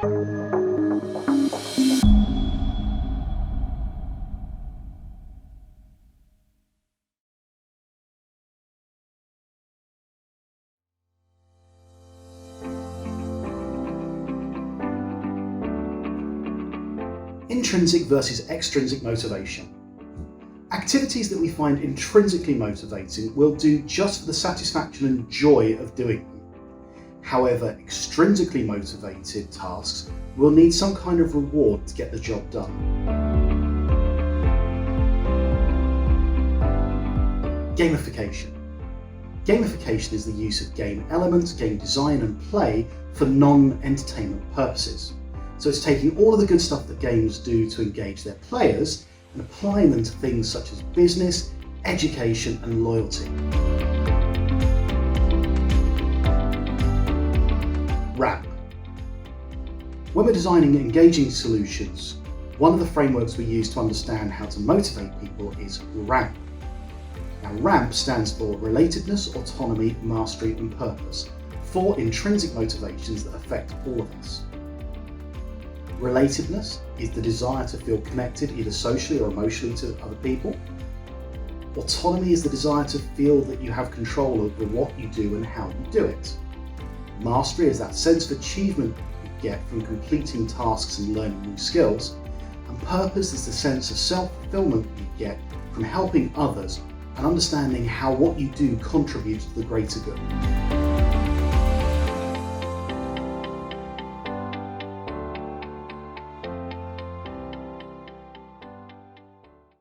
Intrinsic versus extrinsic motivation. Activities that we find intrinsically motivating we'll do just for the satisfaction and joy of doing them. However, extrinsically motivated tasks will need some kind of reward to get the job done. Gamification. Gamification is the use of game elements, game design and play for non-entertainment purposes. So it's taking all of the good stuff that games do to engage their players and applying them to things such as business, education and loyalty. RAMP. When we're designing engaging solutions, one of the frameworks we use to understand how to motivate people is RAMP. Now RAMP stands for Relatedness, Autonomy, Mastery and Purpose, 4 intrinsic motivations that affect all of us. Relatedness is the desire to feel connected either socially or emotionally to other people. Autonomy is the desire to feel that you have control over what you do and how you do it. Mastery is that sense of achievement you get from completing tasks and learning new skills. And purpose is the sense of self-fulfillment you get from helping others and understanding how what you do contributes to the greater good.